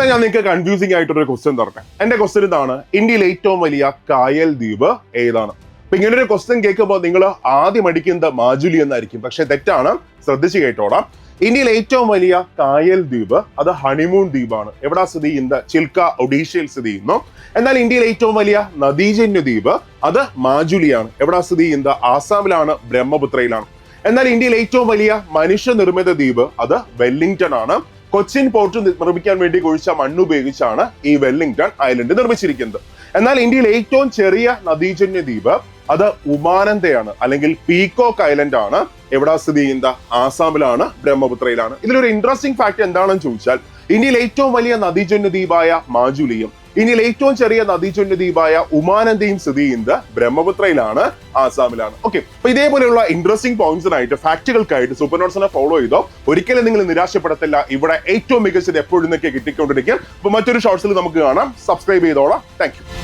ഇവിടെ ഞാൻ നിങ്ങൾക്ക് കൺഫ്യൂസിംഗ് ആയിട്ടൊരു ക്വസ്റ്റ്യൻ തരട്ടെ. എന്റെ ക്വസ്റ്റ്യൻ ഇതാണ്, ഇന്ത്യയിലെ ഏറ്റവും വലിയ കായൽ ദ്വീപ് ഏതാണ്? അപ്പൊ ഇങ്ങനെ ഒരു ക്വസ്റ്റ്യൻ കേൾക്കുമ്പോൾ നിങ്ങൾ ആദ്യം അടിക്കുന്നത് മാജുലി എന്നായിരിക്കും. പക്ഷെ തെറ്റാണ്, ശ്രദ്ധിച്ചു കേട്ടോടാം. ഇന്ത്യയിലെ ഏറ്റവും വലിയ കായൽ ദ്വീപ് അത് ഹണിമൂൺ ദ്വീപാണ്. എവിടാ സ്ഥിതി ചെയ്യുന്നത്? ചിൽക്ക, ഒഡീഷയിൽ സ്ഥിതി ചെയ്യുന്നു. എന്നാൽ ഇന്ത്യയിലെ ഏറ്റവും വലിയ നദീജന്യ ദ്വീപ് അത് മാജുലിയാണ്. എവിടാ സ്ഥിതി ചെയ്യുന്നത്? ആസാമിലാണ്, ബ്രഹ്മപുത്രയിലാണ്. എന്നാൽ ഇന്ത്യയിലെ ഏറ്റവും വലിയ മനുഷ്യനിർമ്മിത ദ്വീപ് അത് വെല്ലിംഗ്ടൺ ആണ്. കൊച്ചിൻ പോർട്ട് നിർമ്മിക്കാൻ വേണ്ടി കുഴിച്ച മണ്ണുപയോഗിച്ചാണ് ഈ വെല്ലിംഗ്ടൺ ഐലൻഡ് നിർമ്മിച്ചിരിക്കുന്നത്. എന്നാൽ ഇന്ത്യയിലെ ഏറ്റവും ചെറിയ നദീജന്യ ദ്വീപ് അത് ഉമാനന്ദയാണ്, അല്ലെങ്കിൽ പീകോക്ക് ഐലൻഡ് ആണ്. എവിടാ സ്ഥിതി ചെയ്യുന്നത്? ആസാമിലാണ്, ബ്രഹ്മപുത്രയിലാണ്. ഇതിലൊരു ഇൻട്രസ്റ്റിംഗ് ഫാക്ട് എന്താണെന്ന് ചോദിച്ചാൽ, ഇന്ത്യയിലെ ഏറ്റവും വലിയ നദീജന്യ ദ്വീപായ മാജുലിയും ഇന്ത്യയിലെ ഏറ്റവും ചെറിയ നദീജന്യ ദ്വീപായ ഉമാനന്ദയും സ്ഥിതി ചെയ്യുന്നത് ബ്രഹ്മപുത്രയിലാണ്, ആസാമിലാണ്. ഓക്കെ, അപ്പൊ ഇതേപോലെയുള്ള ഇൻട്രസ്റ്റിംഗ് പോയിന്റ്സിനായിട്ട്, ഫാക്ടുകൾക്കായിട്ട് സൂപ്പർ നോട്ട്സിനെ ഫോളോ ചെയ്തോ. ഒരിക്കലും നിങ്ങൾ നിരാശപ്പെടത്തില്ല. ഇവിടെ ഏറ്റവും മികച്ചത് എപ്പോഴും നിന്നൊക്കെ കിട്ടിക്കൊണ്ടിരിക്കും. അപ്പൊ മറ്റൊരു ഷോർട്സിൽ നമുക്ക് കാണാം. സബ്സ്ക്രൈബ് ചെയ്തോളാം. Thank you.